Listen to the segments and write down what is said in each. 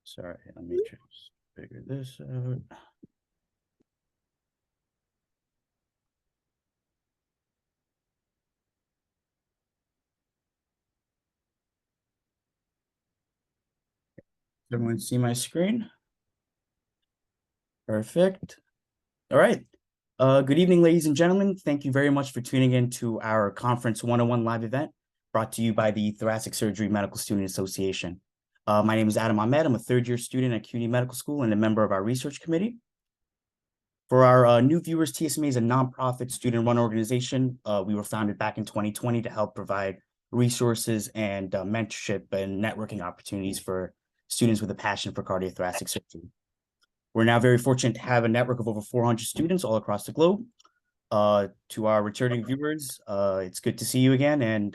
Sorry, let me just figure this out. Everyone see my screen? Perfect. All right. Good evening, ladies and gentlemen. Thank you very much for tuning in to our Conference 101 live event brought to you by the Thoracic Surgery Medical Student Association. My name is Adam Ahmed. I'm a third-year student at CUNY Medical School and a member of our research committee. For our new viewers, TSMA is a nonprofit student-run organization. We were founded back in 2020 to help provide resources and mentorship and networking opportunities for students with a passion for cardiothoracic surgery. We're now very fortunate to have a network of over 400 students all across the globe. To our returning viewers, it's good to see you again, and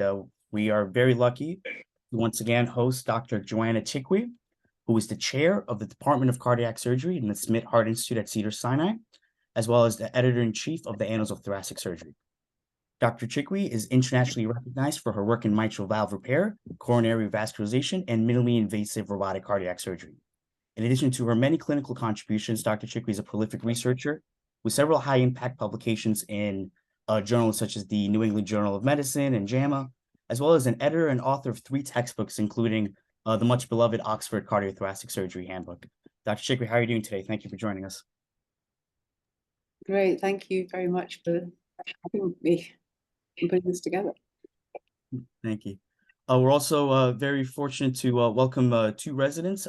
we are very lucky to once again host Dr. Joanna Chikwi, who is the chair of the Department of Cardiac Surgery in the Smith Heart Institute at Cedars-Sinai, as well as the editor-in-chief of the Annals of Thoracic Surgery. Dr. Chikwi is internationally recognized for her work in mitral valve repair, coronary vascularization, and minimally invasive robotic cardiac surgery. In addition to her many clinical contributions, Dr. Chikwi is a prolific researcher with several high-impact publications in journals such as the New England Journal of Medicine and JAMA, as well as an editor and author of 3 textbooks, including the much-beloved Oxford Cardiothoracic Surgery Handbook. Dr. Chikwi, how are you doing today? Thank you for joining us. Great, thank you very much for having me and putting this together. Thank you. We're also very fortunate to welcome 2 residents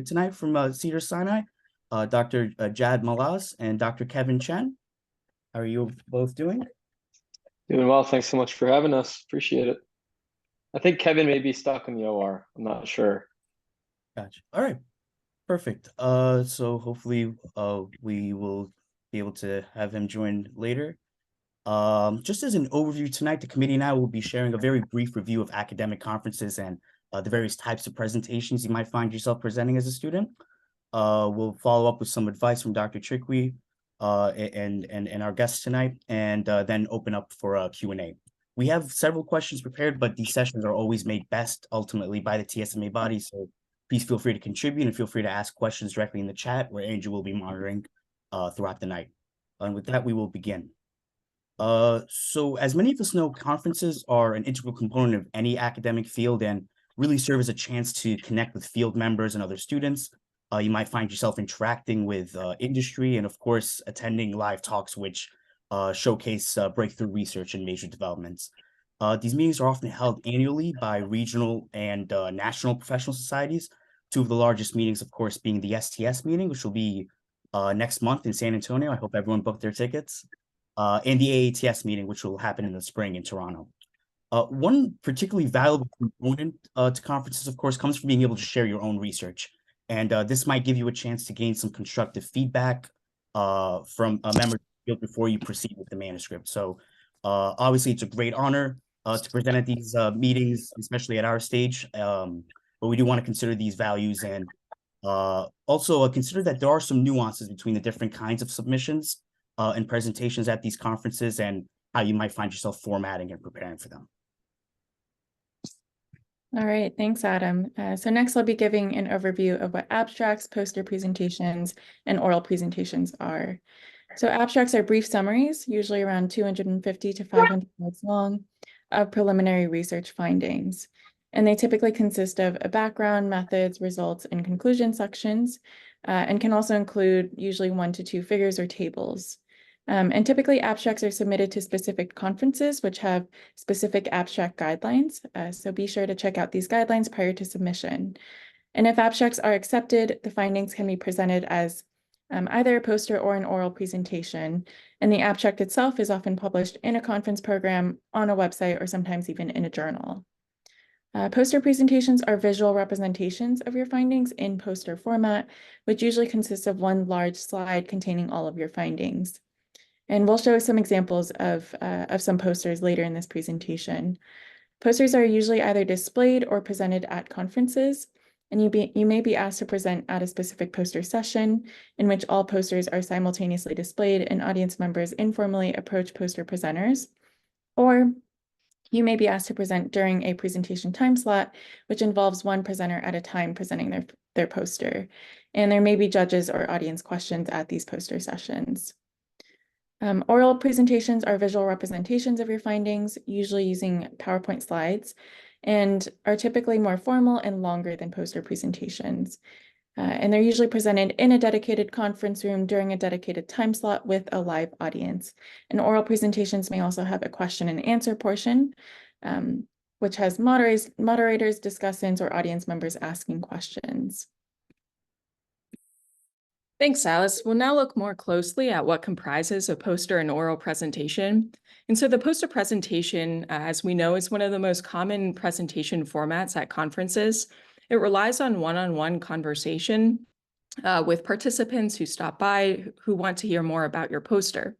tonight from Cedars-Sinai, Dr. Jad Malaz and Dr. Kevin Chen. How are you both doing? Doing well. Thanks so much for having us. Appreciate it. I think Kevin may be stuck in the OR. I'm not sure. Gotcha. All right. Perfect. So hopefully we will be able to have him join later. Just as an overview tonight, the committee and I will be sharing a very brief review of academic conferences and the various types of presentations you might find yourself presenting as a student. We'll follow up with some advice from Dr. Chikwi and our guests tonight, and then open up for a Q&A. We have several questions prepared, but these sessions are always made best ultimately by the TSMA body, so please feel free to contribute and feel free to ask questions directly in the chat, where Andrew will be monitoring throughout the night. And with that, we will begin. So as many of us know, conferences are an integral component of any academic field and really serve as a chance to connect with field members and other students. You might find yourself interacting with industry and, of course, attending live talks which showcase breakthrough research and major developments. These meetings are often held annually by regional and national professional societies. 2 of the largest meetings, of course, being the STS meeting, which will be next month in San Antonio. I hope everyone booked their tickets. And the AATS meeting, which will happen in the spring in Toronto. One particularly valuable component to conferences, of course, comes from being able to share your own research. And this might give you a chance to gain some constructive feedback from a member of the field before you proceed with the manuscript. So obviously, it's a great honor to present at these meetings, especially at our stage. But we do want to consider these values and also consider that there are some nuances between the different kinds of submissions and presentations at these conferences and how you might find yourself formatting and preparing for them. All right, thanks, Adam. So next I'll be giving an overview of what abstracts, poster presentations, and oral presentations are. So abstracts are brief summaries, usually around 250 to 500 words long, of preliminary research findings. And they typically consist of a background, methods, results, and conclusion sections, and can also include usually 1 to 2 figures or tables. And typically abstracts are submitted to specific conferences which have specific abstract guidelines. So be sure to check out these guidelines prior to submission. And if abstracts are accepted, the findings can be presented as either a poster or an oral presentation. And the abstract itself is often published in a conference program, on a website, or sometimes even in a journal. Poster presentations are visual representations of your findings in poster format, which usually consists of 1 large slide containing all of your findings. And we'll show some examples of some posters later in this presentation. Posters are usually either displayed or presented at conferences, and you may be asked to present at a specific poster session in which all posters are simultaneously displayed and audience members informally approach poster presenters. Or you may be asked to present during a presentation time slot, which involves 1 presenter at a time presenting their poster. And there may be judges or audience questions at these poster sessions. Oral presentations are visual representations of your findings, usually using PowerPoint slides, and are typically more formal and longer than poster presentations. And they're usually presented in a dedicated conference room during a dedicated time slot with a live audience. And oral presentations may also have a question and answer portion, which has moderators, discussants, or audience members asking questions. Thanks, Alice. We'll now look more closely at what comprises a poster and oral presentation. And so the poster presentation, as we know, is one of the most common presentation formats at conferences. It relies on one-on-one conversation with participants who stop by who want to hear more about your poster.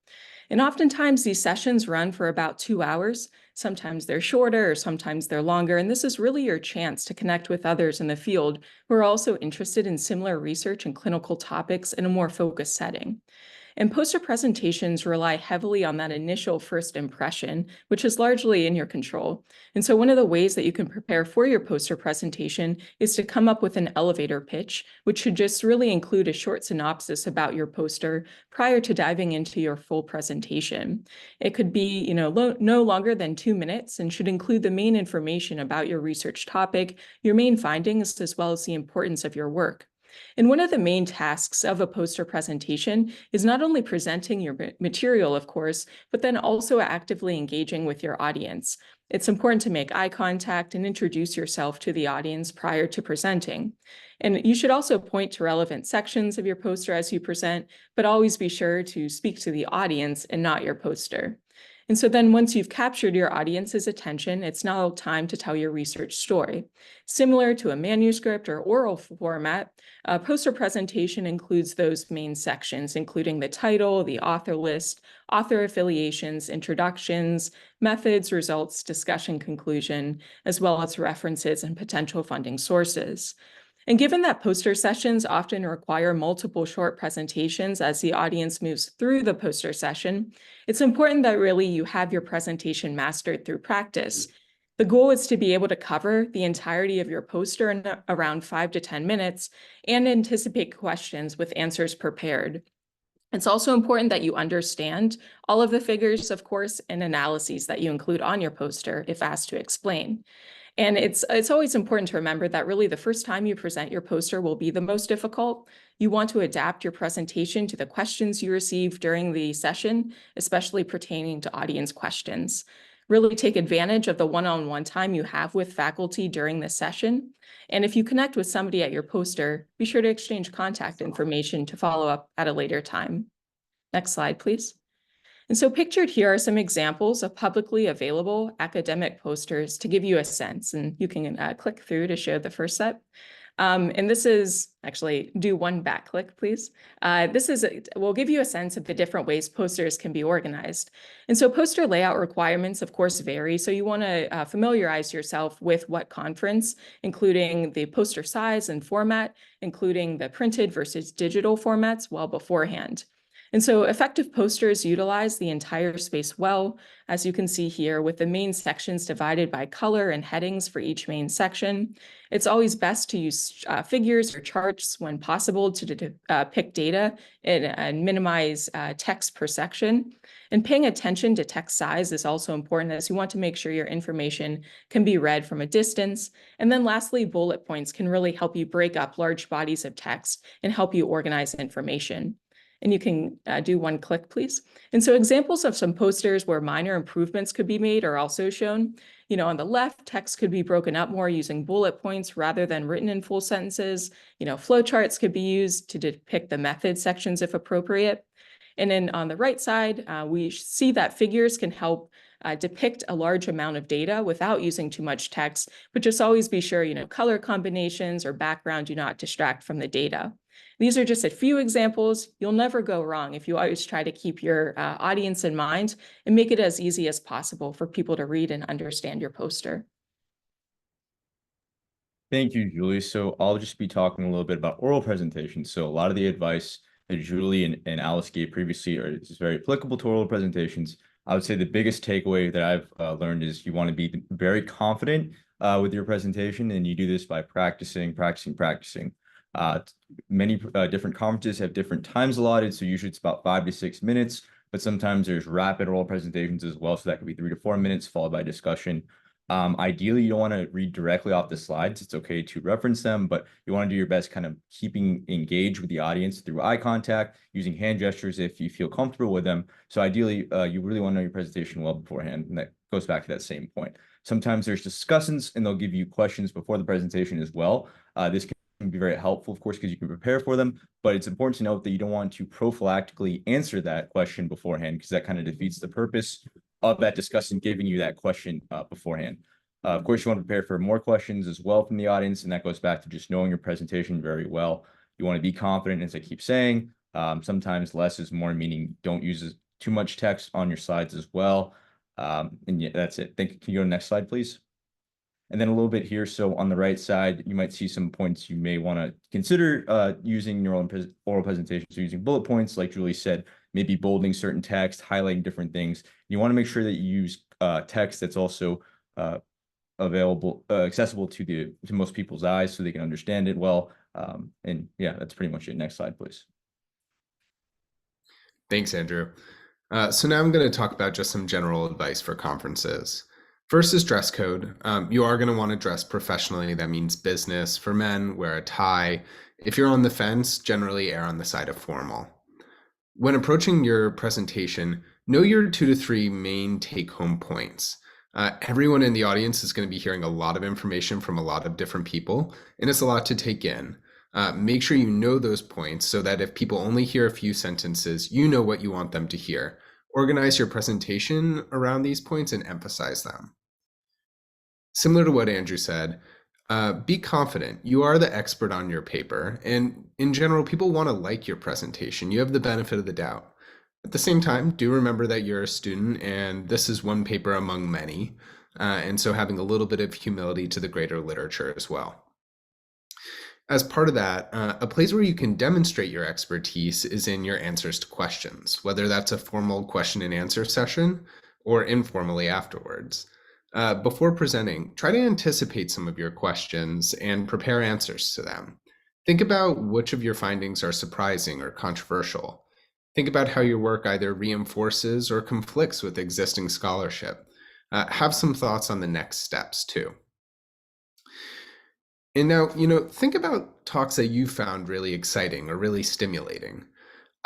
And oftentimes these sessions run for about 2 hours. Sometimes they're shorter or sometimes they're longer. And this is really your chance to connect with others in the field who are also interested in similar research and clinical topics in a more focused setting. And poster presentations rely heavily on that initial first impression, which is largely in your control. And so one of the ways that you can prepare for your poster presentation is to come up with an elevator pitch, which should just really include a short synopsis about your poster prior to diving into your full presentation. It could be, no longer than 2 minutes and should include the main information about your research topic, your main findings, as well as the importance of your work. And one of the main tasks of a poster presentation is not only presenting your material, of course, but then also actively engaging with your audience. It's important to make eye contact and introduce yourself to the audience prior to presenting. And you should also point to relevant sections of your poster as you present, but always be sure to speak to the audience and not your poster. And so then once you've captured your audience's attention, it's now time to tell your research story. Similar to a manuscript or oral format, a poster presentation includes those main sections, including the title, the author list, author affiliations, introductions, methods, results, discussion, conclusion, as well as references and potential funding sources. And given that poster sessions often require multiple short presentations as the audience moves through the poster session, it's important that really you have your presentation mastered through practice. The goal is to be able to cover the entirety of your poster in around 5 to 10 minutes and anticipate questions with answers prepared. It's also important that you understand all of the figures, of course, and analyses that you include on your poster if asked to explain. And it's always important to remember that really the first time you present your poster will be the most difficult. You want to adapt your presentation to the questions you receive during the session, especially pertaining to audience questions. Really take advantage of the one-on-one time you have with faculty during the session. And if you connect with somebody at your poster, be sure to exchange contact information to follow up at a later time. Next slide, please. And so pictured here are some examples of publicly available academic posters to give you a sense, and you can click through to show the first set. And this is actually do one back click, please. Will give you a sense of the different ways posters can be organized. And so poster layout requirements, of course, vary. So you want to familiarize yourself with what conference, including the poster size and format, including the printed versus digital formats well beforehand. And so effective posters utilize the entire space well, as you can see here, with the main sections divided by color and headings for each main section. It's always best to use figures or charts when possible to pick data and minimize text per section. And paying attention to text size is also important, as you want to make sure your information can be read from a distance. And then lastly, bullet points can really help you break up large bodies of text and help you organize information. And you can do one click, please. And so examples of some posters where minor improvements could be made are also shown. On the left, text could be broken up more using bullet points rather than written in full sentences. Flowcharts could be used to depict the method sections if appropriate. And then on the right side, we see that figures can help depict a large amount of data without using too much text, but just always be sure, color combinations or background do not distract from the data. These are just a few examples. You'll never go wrong if you always try to keep your audience in mind and make it as easy as possible for people to read and understand your poster. Thank you, Julie. So I'll just be talking a little bit about oral presentations. So a lot of the advice that Julie and Alice gave previously is very applicable to oral presentations. I would say the biggest takeaway that I've learned is you want to be very confident with your presentation, and you do this by practicing. Many different conferences have different times allotted, so usually it's about 5 to 6 minutes, but sometimes there's rapid oral presentations as well, so that could be 3 to 4 minutes followed by discussion. Ideally, you don't want to read directly off the slides. It's okay to reference them, but you want to do your best kind of keeping engaged with the audience through eye contact, using hand gestures if you feel comfortable with them. So ideally, you really want to know your presentation well beforehand, and that goes back to that same point. Sometimes there's discussants, and they'll give you questions before the presentation as well. This can be very helpful, of course, because you can prepare for them, but it's important to note that you don't want to prophylactically answer that question beforehand, because that kind of defeats the purpose of that discussant giving you that question beforehand. Of course, you want to prepare for more questions as well from the audience, and that goes back to just knowing your presentation very well. You want to be confident, as I keep saying. Sometimes less is more, meaning don't use too much text on your slides as well. And yeah, that's it. Can you go to the next slide, please? And then a little bit here. So on the right side, you might see some points you may want to consider using your oral presentation. So using bullet points, like Julie said, maybe bolding certain text, highlighting different things. You want to make sure that you use text that's also accessible to most people's eyes, so they can understand it well. And yeah, that's pretty much it. Next slide, please. Thanks, Andrew. So now I'm going to talk about just some general advice for conferences. First is dress code. You are going to want to dress professionally. That means business. For men, wear a tie. If you're on the fence, generally err on the side of formal. When approaching your presentation, know your 2 to 3 main take-home points. Everyone in the audience is going to be hearing a lot of information from a lot of different people, and it's a lot to take in. Make sure you know those points so that if people only hear a few sentences, you know what you want them to hear. Organize your presentation around these points and emphasize them. Similar to what Andrew said, be confident. You are the expert on your paper, and in general, people want to like your presentation. You have the benefit of the doubt. At the same time, do remember that you're a student and this is one paper among many, and so having a little bit of humility to the greater literature as well. As part of that, a place where you can demonstrate your expertise is in your answers to questions, whether that's a formal question and answer session or informally afterwards. Before presenting, try to anticipate some of your questions and prepare answers to them. Think about which of your findings are surprising or controversial. Think about how your work either reinforces or conflicts with existing scholarship. Have some thoughts on the next steps too. And now, think about talks that you found really exciting or really stimulating.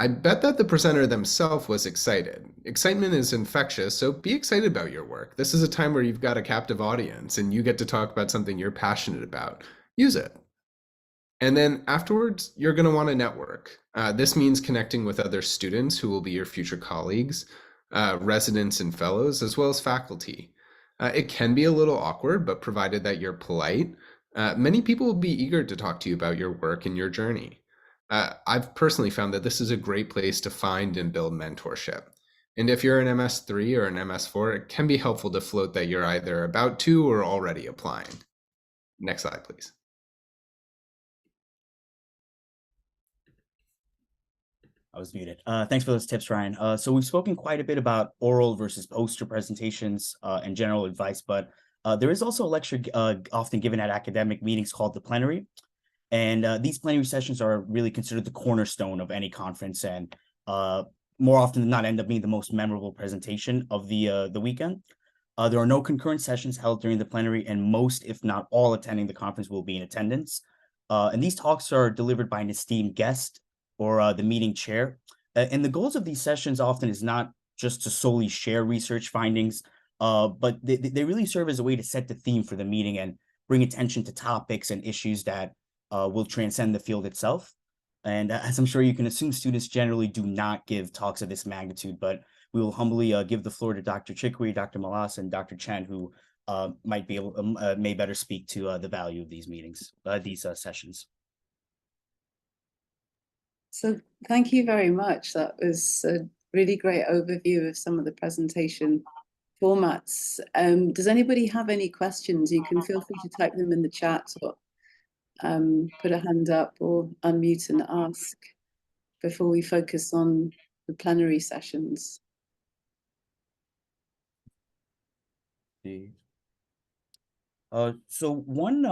I bet that the presenter themselves was excited. Excitement is infectious, so be excited about your work. This is a time where you've got a captive audience and you get to talk about something you're passionate about. Use it. And then afterwards, you're going to want to network. This means connecting with other students who will be your future colleagues, residents and fellows, as well as faculty. It can be a little awkward, but provided that you're polite, many people will be eager to talk to you about your work and your journey. I've personally found that this is a great place to find and build mentorship. And if you're an MS3 or an MS4, it can be helpful to float that you're either about to or already applying. Next slide, please. I was muted. Thanks for those tips, Ryan. So we've spoken quite a bit about oral versus poster presentations and general advice, but there is also a lecture often given at academic meetings called the plenary. And these plenary sessions are really considered the cornerstone of any conference, and more often than not end up being the most memorable presentation of the weekend. There are no concurrent sessions held during the plenary, and most, if not all, attending the conference will be in attendance. And these talks are delivered by an esteemed guest or the meeting chair. And the goals of these sessions often is not just to solely share research findings, but they really serve as a way to set the theme for the meeting and bring attention to topics and issues that will transcend the field itself. And as I'm sure you can assume, students generally do not give talks of this magnitude, but we will humbly give the floor to Dr. Chikwi, Dr. Malas, and Dr. Chen, who may better speak to the value of these meetings, these sessions. So thank you very much. That was a really great overview of some of the presentation formats. Does anybody have any questions? You can feel free to type them in the chat or put a hand up or unmute and ask before we focus on the plenary sessions. So one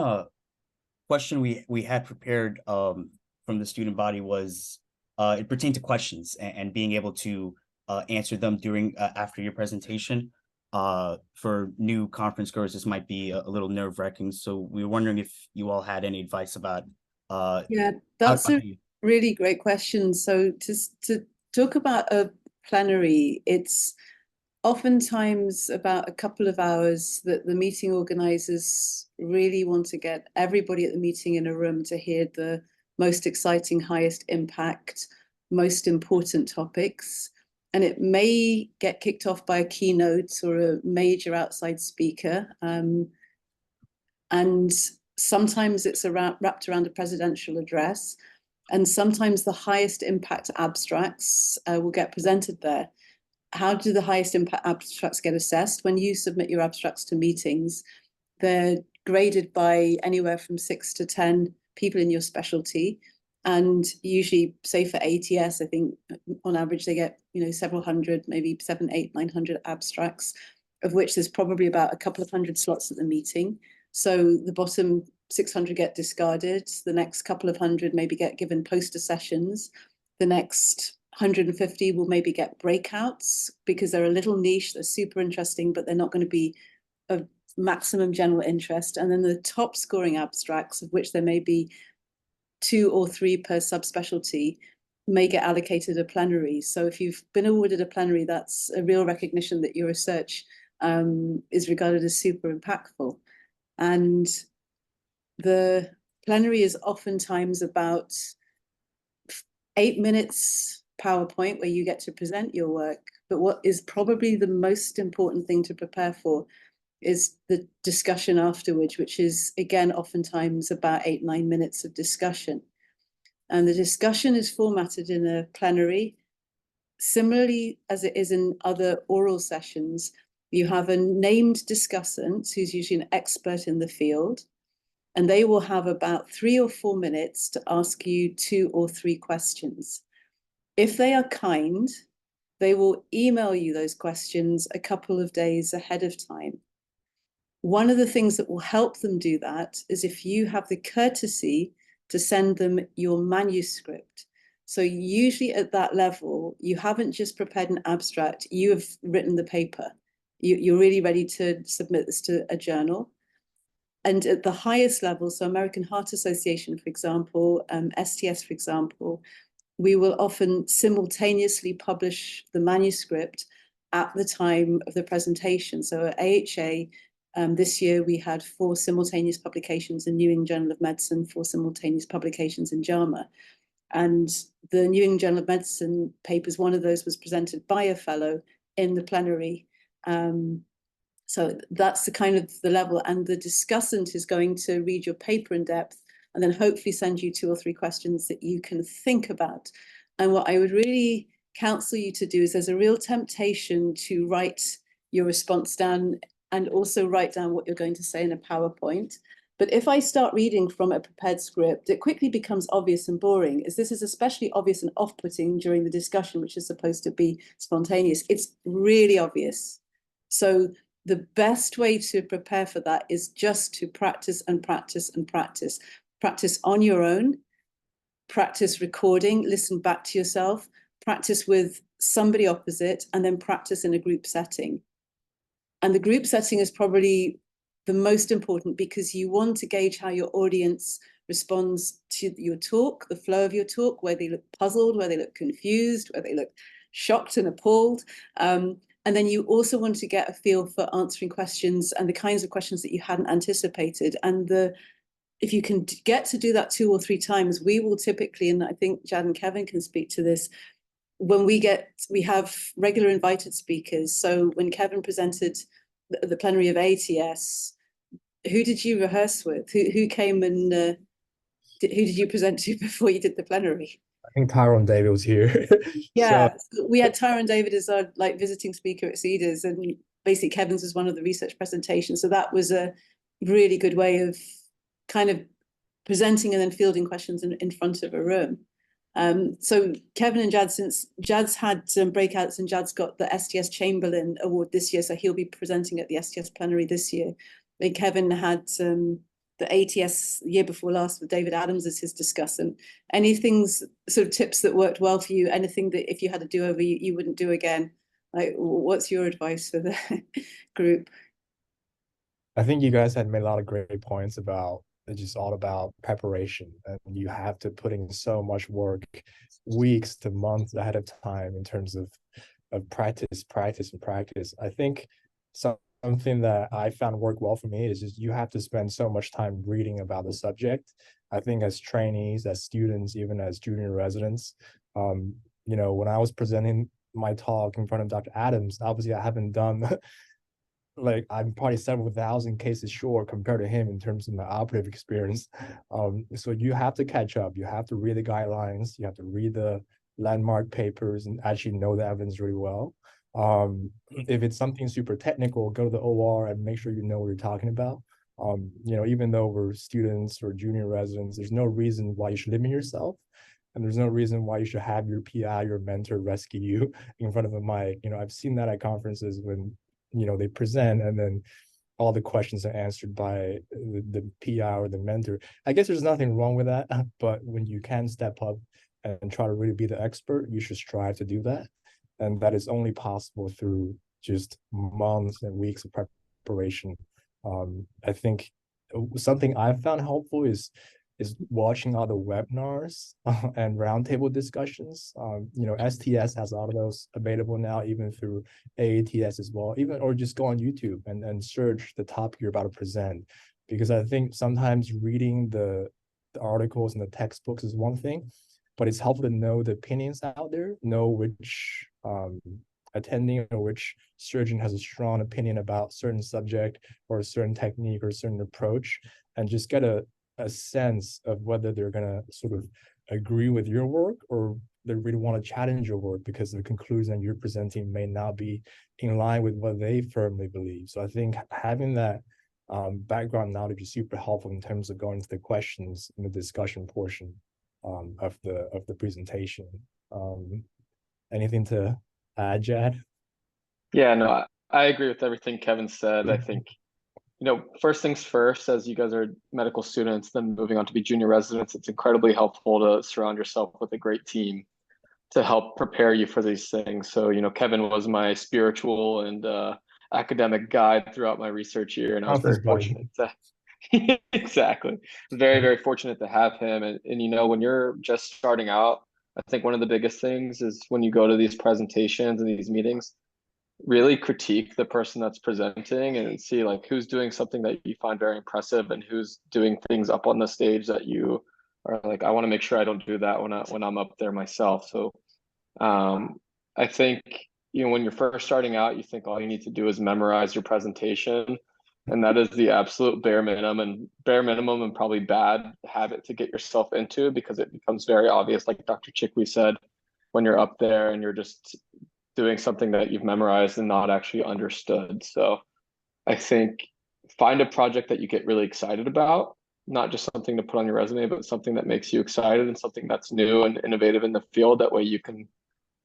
question we had prepared from the student body was it pertained to questions and being able to answer them during after your presentation. For new conference goers, this might be a little nerve-wracking. So we were wondering if you all had any advice about Yeah, that's a really great question. So to talk about a plenary, it's oftentimes about a couple of hours that the meeting organizers really want to get everybody at the meeting in a room to hear the most exciting, highest impact, most important topics. And it may get kicked off by a keynote or a major outside speaker. And sometimes it's wrapped around a presidential address. And sometimes the highest impact abstracts will get presented there. How do the highest impact abstracts get assessed? When you submit your abstracts to meetings, they're graded by anywhere from 6 to 10 people in your specialty. And usually, say for ATS, I think on average they get, several hundred, maybe 700, 800, 900 abstracts, of which there's probably about a couple of hundred slots at the meeting. So the bottom 600 get discarded. The next couple of hundred maybe get given poster sessions. The next 150 will maybe get breakouts because they're a little niche, they're super interesting, but they're not going to be of maximum general interest. And then the top scoring abstracts, of which there may be 2 or 3 per subspecialty, may get allocated a plenary. So if you've been awarded a plenary, that's a real recognition that your research is regarded as super impactful. And the plenary is oftentimes about 8 minutes PowerPoint where you get to present your work. But what is probably the most important thing to prepare for is the discussion afterwards, which is, again, oftentimes about 8-9 minutes of discussion. And the discussion is formatted in a plenary. Similarly, as it is in other oral sessions, you have a named discussant who's usually an expert in the field, and they will have about 3 or 4 minutes to ask you 2 or 3 questions. If they are kind, they will email you those questions a couple of days ahead of time. One of the things that will help them do that is if you have the courtesy to send them your manuscript. So usually at that level, you haven't just prepared an abstract, you have written the paper. You're really ready to submit this to a journal. And at the highest level, so American Heart Association, for example, STS, for example, we will often simultaneously publish the manuscript at the time of the presentation. So at AHA, this year we had 4 simultaneous publications in New England Journal of Medicine, 4 simultaneous publications in JAMA. And the New England Journal of Medicine papers, one of those was presented by a fellow in the plenary. So that's the kind of the level, and the discussant is going to read your paper in depth and then hopefully send you 2 or 3 questions that you can think about. And what I would really counsel you to do is there's a real temptation to write your response down and also write down what you're going to say in a PowerPoint. But if I start reading from a prepared script, it quickly becomes obvious and boring, as this is especially obvious and off-putting during the discussion, which is supposed to be spontaneous. It's really obvious. So the best way to prepare for that is just to practice and practice and practice. Practice on your own, practice recording, listen back to yourself, practice with somebody opposite, and then practice in a group setting. And the group setting is probably the most important because you want to gauge how your audience responds to your talk, the flow of your talk, where they look puzzled, where they look confused, where they look shocked and appalled. And then you also want to get a feel for answering questions and the kinds of questions that you hadn't anticipated. And if you can get to do that 2 or 3 times, we will typically, and I think Jad and Kevin can speak to this, when we have regular invited speakers. So when Kevin presented the plenary of ATS, who did you rehearse with? Who came and who did you present to before you did the plenary? I think Tyrone David was here. Yeah, so we had Tyrone David as our visiting speaker at Cedars, and basically Kevin's was one of the research presentations. So that was a really good way of kind of presenting and then fielding questions in front of a room. So Kevin and Jad, since Jad's had some breakouts and Jad's got the STS Chamberlain Award this year, so he'll be presenting at the STS plenary this year. And Kevin had the ATS year before last with David Adams as his discussant. Any things, sort of tips that worked well for you? Anything that if you had to do over, you wouldn't do again? Like, what's your advice for the group? I think you guys had made a lot of great points about it's just all about preparation, and you have to put in so much work, weeks to months ahead of time in terms of practice. I think something that I found worked well for me is just you have to spend so much time reading about the subject. I think as trainees, as students, even as junior residents, you know, when I was presenting my talk in front of Dr. Adams, obviously I haven't done like I'm probably several thousand cases short compared to him in terms of my operative experience. So you have to catch up. You have to read the guidelines. You have to read the landmark papers and actually know the evidence really well. If it's something super technical, go to the OR and make sure you know what you're talking about. You know, even though we're students or junior residents, there's no reason why you should limit yourself. And there's no reason why you should have your PI, your mentor rescue you in front of a mic. You know, I've seen that at conferences when, you know, they present and then all the questions are answered by the PI or the mentor. I guess there's nothing wrong with that, but when you can step up and try to really be the expert, you should strive to do that. And that is only possible through just months and weeks of preparation. I think something I've found helpful is watching all the webinars and roundtable discussions. You know, STS has a lot of those available now, even through AATS as well, even or just go on YouTube and search the topic you're about to present. Because I think sometimes reading the articles and the textbooks is one thing, but it's helpful to know the opinions out there, know which attending or which surgeon has a strong opinion about certain subject or a certain technique or a certain approach, and just get a sense of whether they're going to sort of agree with your work or they really want to challenge your work because the conclusion you're presenting may not be in line with what they firmly believe. So I think having that background knowledge is super helpful in terms of going to the questions in the discussion portion of the presentation. Anything to add, Jad? Yeah, no, I agree with everything Kevin said. I think, you know, first things first, as you guys are medical students, then moving on to be junior residents, it's incredibly helpful to surround yourself with a great team to help prepare you for these things. So, you know, Kevin was my spiritual and academic guide throughout my research year, and I was very fortunate to exactly. Very, very fortunate to have him. And you know, when you're just starting out, I think one of the biggest things is when you go to these presentations and these meetings, really critique the person that's presenting and see like who's doing something that you find very impressive and who's doing things up on the stage that you are like, I want to make sure I don't do that when I'm up there myself. So I think, you know, when you're first starting out, you think all you need to do is memorize your presentation. And that is the absolute bare minimum and probably bad habit to get yourself into, because it becomes very obvious, like Dr. Chikwi said, when you're up there and you're just doing something that you've memorized and not actually understood. So I think find a project that you get really excited about, not just something to put on your resume, but something that makes you excited and something that's new and innovative in the field. That way you can,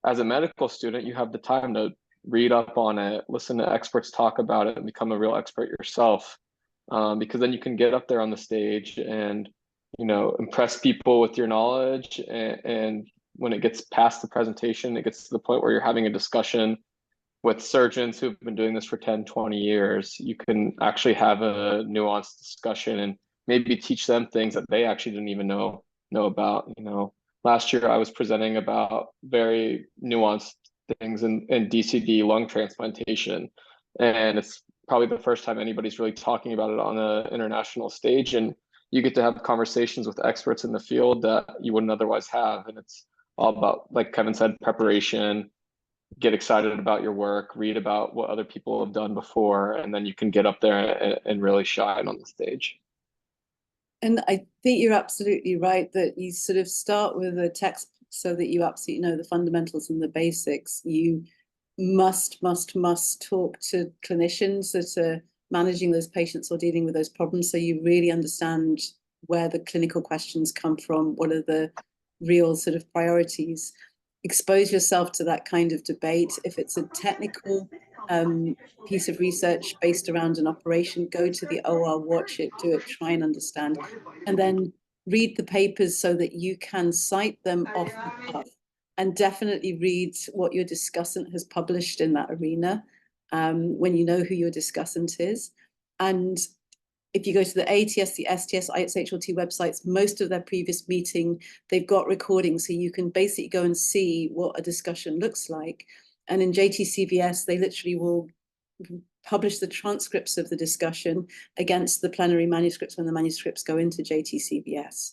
as a medical student, you have the time to read up on it, listen to experts talk about it, and become a real expert yourself. Because then you can get up there on the stage and, you know, impress people with your knowledge. And when it gets past the presentation, it gets to the point where you're having a discussion with surgeons who've been doing this for 10, 20 years. You can actually have a nuanced discussion and maybe teach them things that they actually didn't even know about. You know, last year I was presenting about very nuanced things in DCD lung transplantation, and it's probably the first time anybody's really talking about it on an international stage, and you get to have conversations with experts in the field that you wouldn't otherwise have. And it's all about, like Kevin said, preparation. Get excited about your work, read about what other people have done before, and then you can get up there and really shine on the stage. And I think you're absolutely right that you sort of start with a text so that you absolutely know the fundamentals and the basics. You must talk to clinicians that are managing those patients or dealing with those problems, so you really understand where the clinical questions come from, what are the real sort of priorities. Expose yourself to that kind of debate. If it's a technical piece of research based around an operation, go to the OR, watch it, do it, try and understand, and then read the papers so that you can cite them off the cuff, and definitely read what your discussant has published in that arena when you know who your discussant is. And if you go to the ATS, the STS, ISHLT websites, most of their previous meeting, they've got recordings, so you can basically go and see what a discussion looks like. And in JTCVS, they literally will publish the transcripts of the discussion against the plenary manuscripts when the manuscripts go into JTCVS.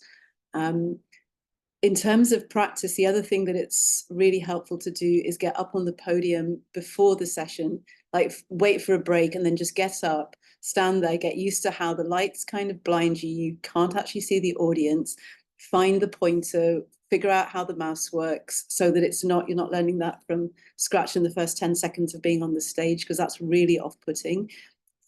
In terms of practice, the other thing that it's really helpful to do is get up on the podium before the session, like wait for a break and then just get up, stand there, get used to how the lights kind of blind you. You can't actually see the audience. Find the pointer, figure out how the mouse works so that you're not learning that from scratch in the first 10 seconds of being on the stage, because that's really off-putting.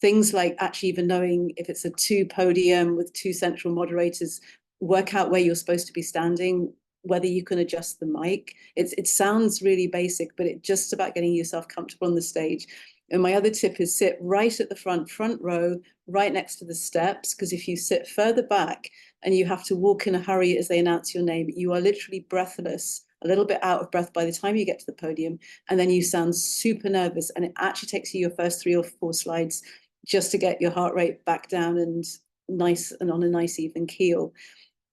Things like actually even knowing if it's a 2 podium with 2 central moderators, work out where you're supposed to be standing, whether you can adjust the mic. It sounds really basic, but it's just about getting yourself comfortable on the stage. And my other tip is sit right at the front row, right next to the steps, because if you sit further back and you have to walk in a hurry as they announce your name, you are literally breathless, a little bit out of breath by the time you get to the podium, and then you sound super nervous, and it actually takes you your first 3 or 4 slides just to get your heart rate back down and nice and on a nice even keel.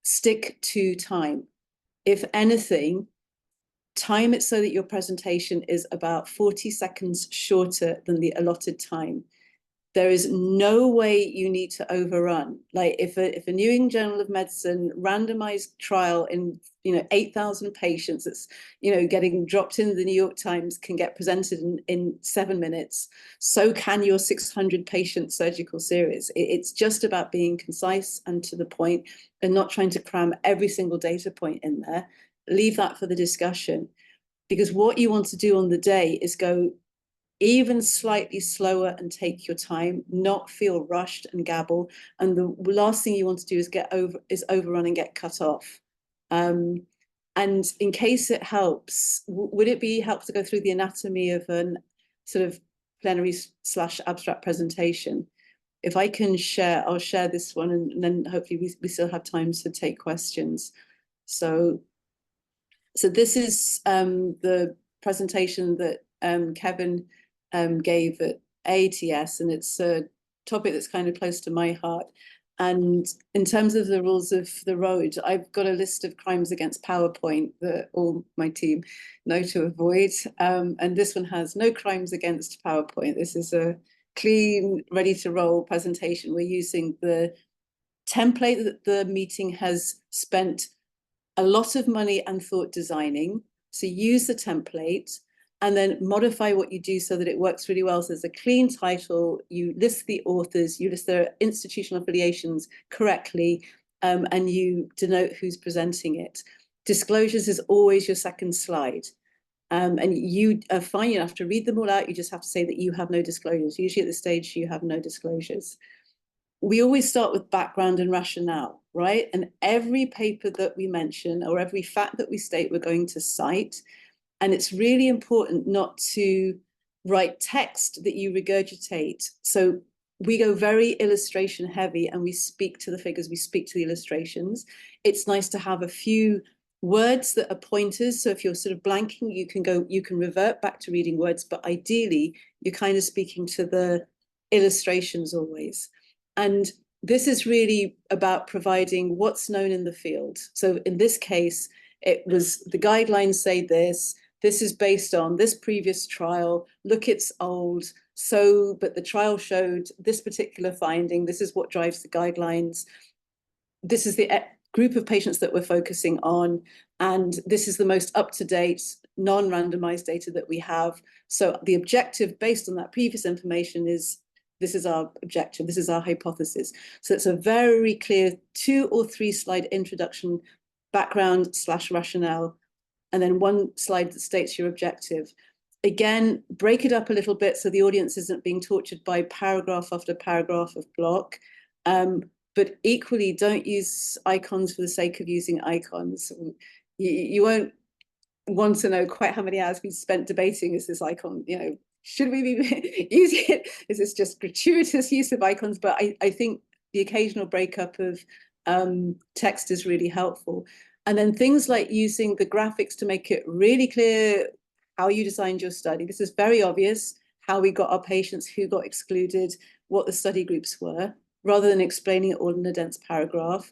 Stick to time. If anything, time it so that your presentation is about 40 seconds shorter than the allotted time. There is no way you need to overrun. Like if a New England Journal of Medicine randomized trial in 8,000 patients that's getting dropped in the New York Times can get presented in 7 minutes, so can your 600 patient surgical series. It's just about being concise and to the point and not trying to cram every single data point in there. Leave that for the discussion, because what you want to do on the day is go even slightly slower and take your time, not feel rushed and gabble. And the last thing you want to do is overrun and get cut off. And in case it helps, would it be helpful to go through the anatomy of an sort of plenary / abstract presentation? If I can share, I'll share this one, and then hopefully we still have time to take questions. So this is the presentation that Kevin gave at ATS, and it's a topic that's kind of close to my heart. And in terms of the rules of the road, I've got a list of crimes against PowerPoint that all my team know to avoid. And this one has no crimes against PowerPoint. This is a clean, ready to roll presentation. We're using the template that the meeting has spent a lot of money and thought designing. So use the template and then modify what you do so that it works really well. So there's a clean title, you list the authors, you list their institutional affiliations correctly, and you denote who's presenting it. Disclosures is always your second slide. And you are fine, you don't have to read them all out, you just have to say that you have no disclosures. Usually at this stage, you have no disclosures. We always start with background and rationale, right? And every paper that we mention or every fact that we state, we're going to cite. And it's really important not to write text that you regurgitate. So we go very illustration heavy and we speak to the figures, we speak to the illustrations. It's nice to have a few words that are pointers. So if you're sort of blanking, you can revert back to reading words, but ideally you're kind of speaking to the illustrations always. And this is really about providing what's known in the field. So in this case, it was the guidelines say this is based on this previous trial, look, it's old, but the trial showed this particular finding, this is what drives the guidelines, this is the group of patients that we're focusing on, and this is the most up-to-date, non-randomized data that we have. So the objective based on that previous information is, this is our objective, this is our hypothesis. So it's a very clear 2 or 3 slide introduction, background / rationale, and then 1 slide that states your objective. Again, break it up a little bit so the audience isn't being tortured by paragraph after paragraph of block. But equally, don't use icons for the sake of using icons. You won't want to know quite how many hours we spent debating, is this icon, should we be using it? Is this just gratuitous use of icons? But I think the occasional breakup of text is really helpful. And then things like using the graphics to make it really clear how you designed your study. This is very obvious, how we got our patients, who got excluded, what the study groups were, rather than explaining it all in a dense paragraph.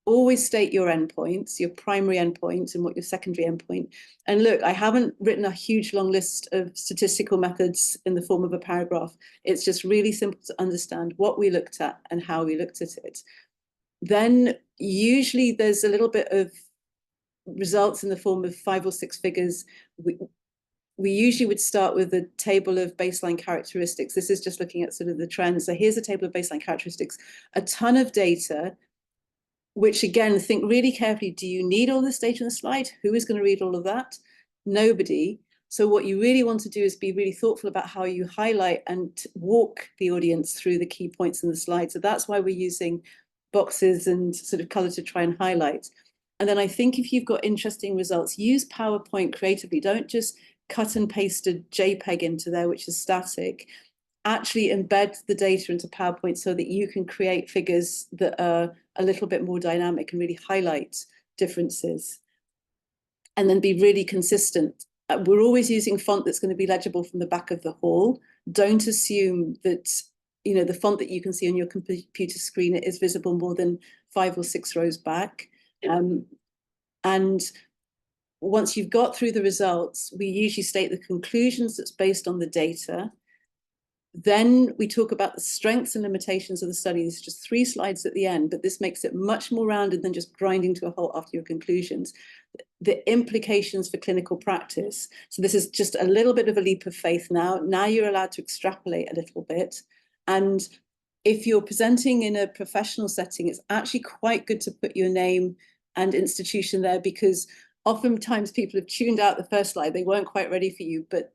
Always state your endpoints, your primary endpoint, and what your secondary endpoint. And look, I haven't written a huge long list of statistical methods in the form of a paragraph. It's just really simple to understand what we looked at and how we looked at it. Then usually there's a little bit of results in the form of 5 or 6 figures. We usually would start with a table of baseline characteristics. This is just looking at sort of the trends. So here's a table of baseline characteristics, a ton of data, which again, think really carefully. Do you need all this data on the slide? Who is going to read all of that? Nobody. So what you really want to do is be really thoughtful about how you highlight and walk the audience through the key points in the slide. So that's why we're using boxes and sort of color to try and highlight. And then I think if you've got interesting results, use PowerPoint creatively. Don't just cut and paste a JPEG into there, which is static. Actually embed the data into PowerPoint so that you can create figures that are a little bit more dynamic and really highlight differences. And then be really consistent. We're always using font that's going to be legible from the back of the hall. Don't assume that, you know, the font that you can see on your computer screen is visible more than 5 or 6 rows back. And once you've got through the results, we usually state the conclusions that's based on the data. Then we talk about the strengths and limitations of the study. There's just 3 slides at the end, but this makes it much more rounded than just grinding to a halt after your conclusions. The implications for clinical practice. So this is just a little bit of a leap of faith now. Now you're allowed to extrapolate a little bit. And if you're presenting in a professional setting, it's actually quite good to put your name and institution there, because oftentimes people have tuned out the first slide. They weren't quite ready for you, but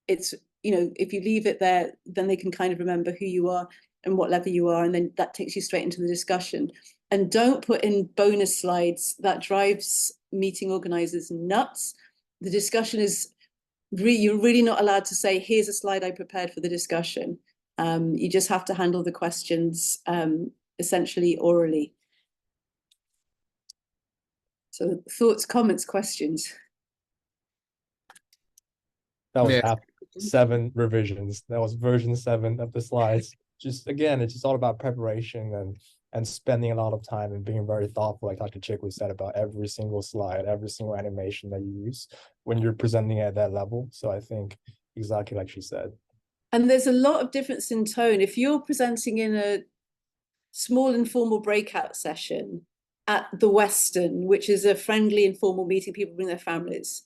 it's, you know, if you leave it there, then they can kind of remember who you are and what level you are, and then that takes you straight into the discussion. And don't put in bonus slides. That drives meeting organizers nuts. The discussion is you're really not allowed to say, here's a slide I prepared for the discussion. You just have to handle the questions essentially orally. So thoughts, comments, questions. That was Yeah. after 7 revisions. That was version 7 of the slides. Just again, it's just all about preparation and spending a lot of time and being very thoughtful, like Dr. Chickley said, about every single slide, every single animation that you use when you're presenting at that level. So I think exactly like she said. And there's a lot of difference in tone. If you're presenting in a small informal breakout session at the Western, which is a friendly informal meeting, people bring their families,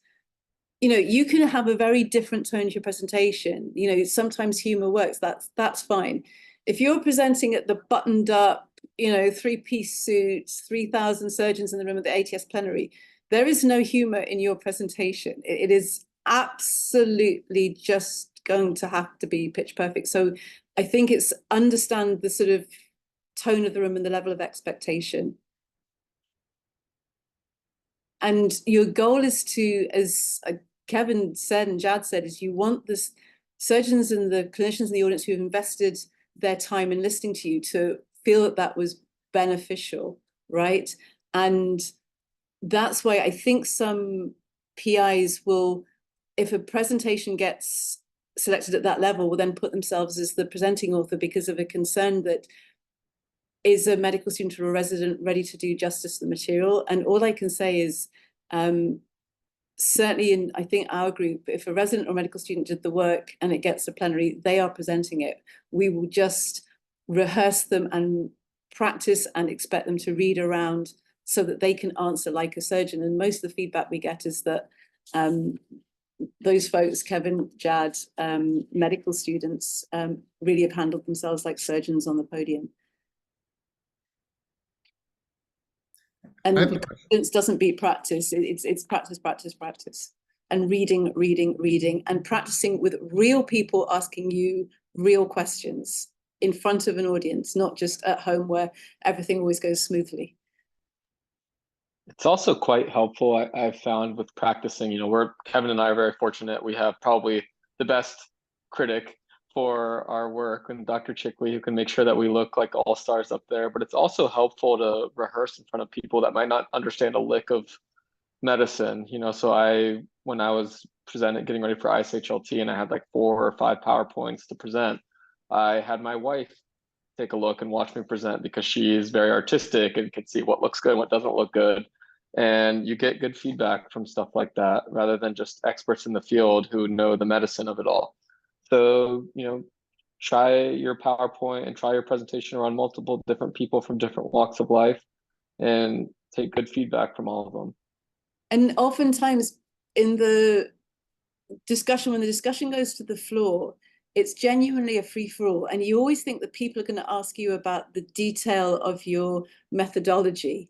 you know, you can have a very different tone to your presentation. You know, sometimes humor works, that's fine. If you're presenting at the buttoned up, you know, 3-piece suits, 3,000 surgeons in the room at the ATS plenary, there is no humor in your presentation. It is absolutely just going to have to be pitch perfect. So I think it's understand the sort of tone of the room and the level of expectation. And your goal is to, as Kevin said and Jad said, is you want the surgeons and the clinicians in the audience who have invested their time in listening to you to feel that that was beneficial, right? And that's why I think some PIs will, if a presentation gets selected at that level, will then put themselves as the presenting author because of a concern that is a medical student or a resident ready to do justice to the material. And all I can say is, certainly in, I think, our group, if a resident or medical student did the work and it gets to plenary, they are presenting it. We will just rehearse them and practice and expect them to read around so that they can answer like a surgeon. And most of the feedback we get is that those folks, Kevin, Jad, medical students, really have handled themselves like surgeons on the podium. And confidence doesn't beat practice. It's practice, practice, practice. And reading, reading, reading, and practicing with real people asking you real questions in front of an audience, not just at home where everything always goes smoothly. It's also quite helpful, I've found, with practicing. You know, Kevin and I are very fortunate. We have probably the best critic for our work, and Dr. Chickley, who can make sure that we look like all stars up there. But it's also helpful to rehearse in front of people that might not understand a lick of medicine. So when I was getting ready for ISHLT, and I had like 4 or 5 PowerPoints to present, I had my wife take a look and watch me present, because she is very artistic and can see what looks good and what doesn't look good. And you get good feedback from stuff like that, rather than just experts in the field who know the medicine of it all. So, try your PowerPoint and try your presentation around multiple different people from different walks of life, and take good feedback from all of them. And oftentimes in the discussion, when the discussion goes to the floor, it's genuinely a free-for-all. And you always think that people are going to ask you about the detail of your methodology.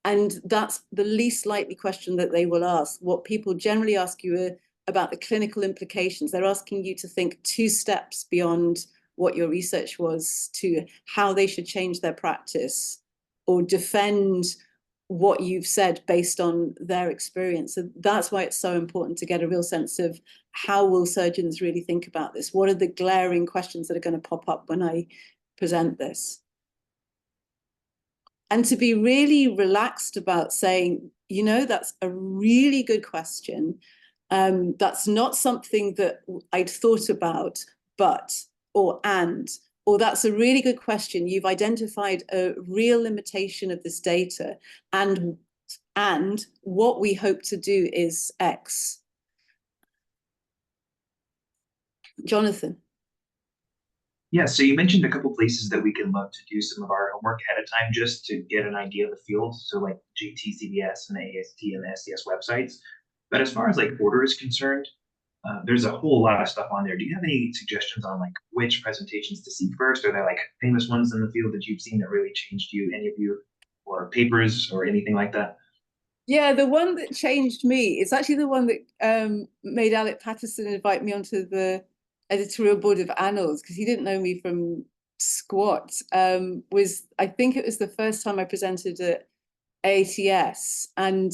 And that's the least likely question that they will ask. What people generally ask you about the clinical implications. They're asking you to think 2 steps beyond what your research was, to how they should change their practice or defend what you've said based on their experience. So that's why it's so important to get a real sense of how will surgeons really think about this? What are the glaring questions that are going to pop up when I present this? And to be really relaxed about saying, that's a really good question. That's not something that I'd thought about, or that's a really good question. You've identified a real limitation of this data, and what we hope to do is X. Jonathan. Yeah, so you mentioned a couple places that we can look to do some of our homework ahead of time just to get an idea of the field. So like JTCVS and the AST and the SCS websites. But as far as like order is concerned, there's a whole lot of stuff on there. Do you have any suggestions on like which presentations to see first? Are there like famous ones in the field that you've seen that really changed you, any of you, or papers or anything like that? Yeah, the one that changed me, it's actually the one that made Alec Patterson invite me onto the editorial board of Annals, because he didn't know me from squat. I think it was the first time I presented at AATS, and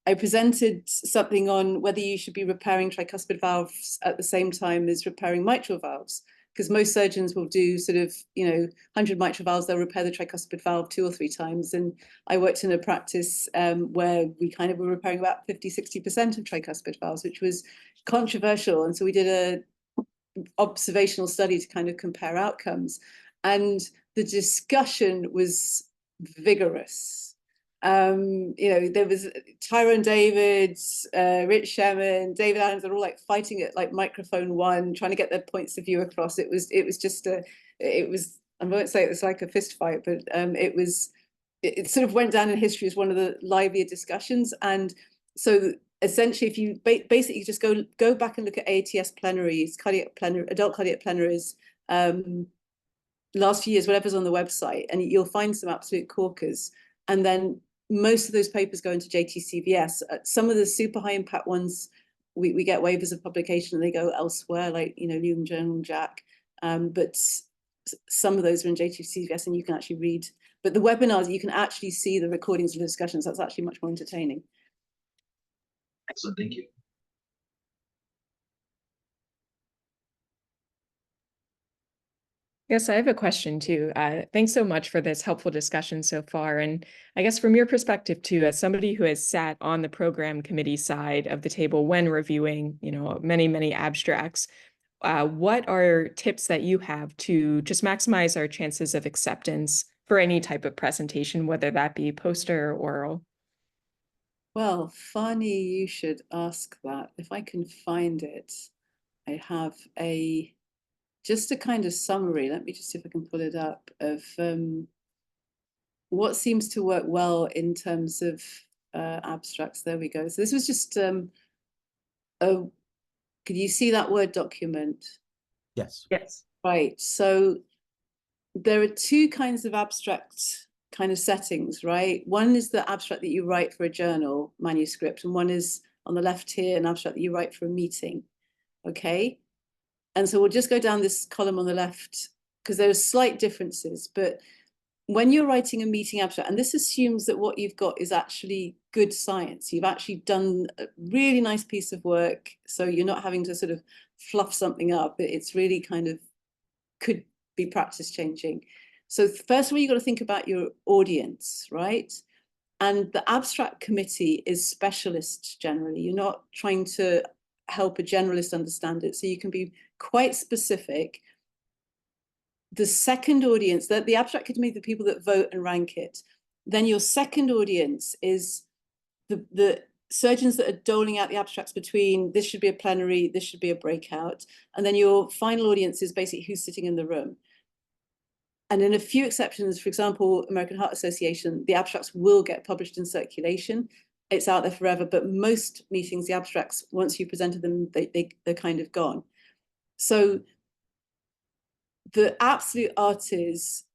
I presented something on whether you should be repairing tricuspid valves at the same time as repairing mitral valves, because most surgeons will do sort of 100 mitral valves, they'll repair the tricuspid valve 2 or 3 times. And I worked in a practice where we kind of were repairing about 50-60% of tricuspid valves, which was controversial. And so we did a observational study to kind of compare outcomes, and the discussion was vigorous. There was Tyrone Davids, Rich Shemin, David Adams are all like fighting at like microphone 1, trying to get their points of view across. It was I won't say it was like a fist fight, but it sort of went down in history as one of the livelier discussions. And so essentially, if you basically just go back and look at AATS plenaries, adult cardiac plenaries, last few years, whatever's on the website, and you'll find some absolute corkers. And then most of those papers go into JTCVS. Some of the super high impact ones, we get waivers of publication and they go elsewhere, like New England Journal, Jack. But some of those are in JTCVS and you can actually read. But the webinars, you can actually see the recordings of the discussions. That's actually much more entertaining. Excellent, thank you. Yes, I have a question too. Thanks so much for this helpful discussion so far. And I guess from your perspective too, as somebody who has sat on the program committee side of the table when reviewing, many, many abstracts, what are tips that you have to just maximize our chances of acceptance for any type of presentation, whether that be poster or oral? Well, funny you should ask that. If I can find it, I have just a kind of summary. Let me just see if I can pull it up of what seems to work well in terms of abstracts. There we go. So this was just could you see that Word document? Yes. Yes. Right. So there are 2 kinds of abstract kind of settings, right? One is the abstract that you write for a journal manuscript, and one is on the left here, an abstract that you write for a meeting. Okay. And so we'll just go down this column on the left because there are slight differences. But when you're writing a meeting abstract, and this assumes that what you've got is actually good science, you've actually done a really nice piece of work. So you're not having to sort of fluff something up. It's really kind of could be practice changing. So first of all, you've got to think about your audience, right? And the abstract committee is specialists generally. You're not trying to help a generalist understand it. So you can be quite specific. The second audience, the abstract committee, the people that vote and rank it. Then your second audience is the surgeons that are doling out the abstracts between this should be a plenary, this should be a breakout. And then your final audience is basically who's sitting in the room. And in a few exceptions, for example, American Heart Association, the abstracts will get published in circulation. It's out there forever, but most meetings, the abstracts, once you presented them, they're kind of gone. So the absolute art is,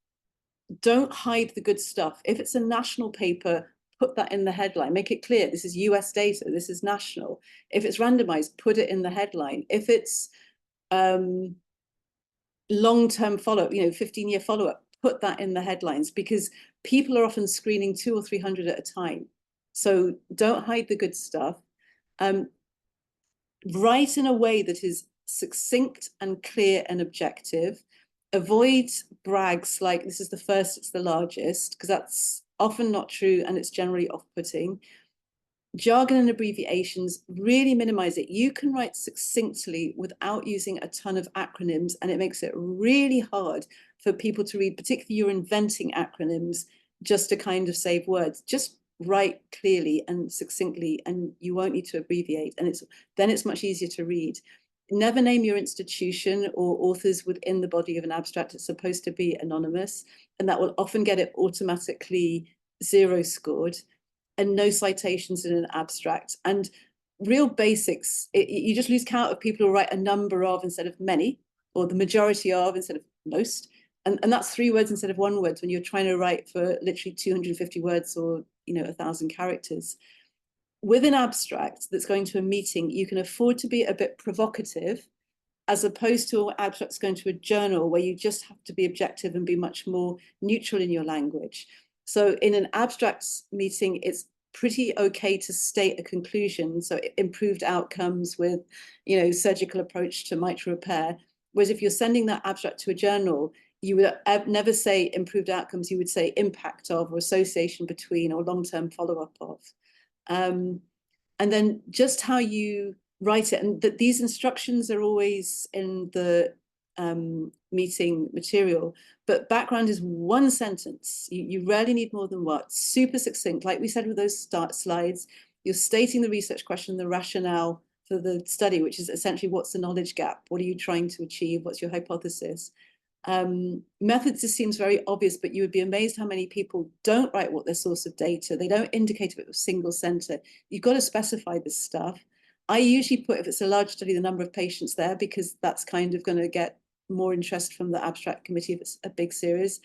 don't hide the good stuff. If it's a national paper, put that in the headline, make it clear, this is US data, this is national. If it's randomized, put it in the headline. If it's long-term follow-up, 15-year follow-up, put that in the headlines, because people are often screening 200 or 300 at a time. So don't hide the good stuff. Write in a way that is succinct and clear and objective. Avoid brags like this is the first, it's the largest, because that's often not true and it's generally off-putting. Jargon and abbreviations, really minimize it. You can write succinctly without using a ton of acronyms, and it makes it really hard for people to read, particularly you're inventing acronyms just to kind of save words. Just write clearly and succinctly, and you won't need to abbreviate, and then it's much easier to read. Never name your institution or authors within the body of an abstract. It's supposed to be anonymous, and that will often get it automatically 0 scored. And no citations in an abstract. And real basics, you just lose count of people who write a number of instead of many, or the majority of instead of most. And that's 3 words instead of 1 word when you're trying to write for literally 250 words or 1,000 characters. With an abstract that's going to a meeting, you can afford to be a bit provocative, as opposed to an abstract that's going to a journal where you just have to be objective and be much more neutral in your language. So in an abstracts meeting, it's pretty okay to state a conclusion. So improved outcomes with, surgical approach to mitral repair. Whereas if you're sending that abstract to a journal, you would never say improved outcomes, you would say impact of, or association between, or long-term follow-up of. And then just how you write it, and that these instructions are always in the meeting material, but background is 1 sentence. You rarely need more than what? Super succinct, like we said with those start slides. You're stating the research question, the rationale for the study, which is essentially what's the knowledge gap? What are you trying to achieve? What's your hypothesis? Methods, this seems very obvious, but you would be amazed how many people don't write what their source of data. They don't indicate if it was single center. You've got to specify this stuff. I usually put, if it's a large study, the number of patients there, because that's kind of going to get more interest from the abstract committee if it's a big series.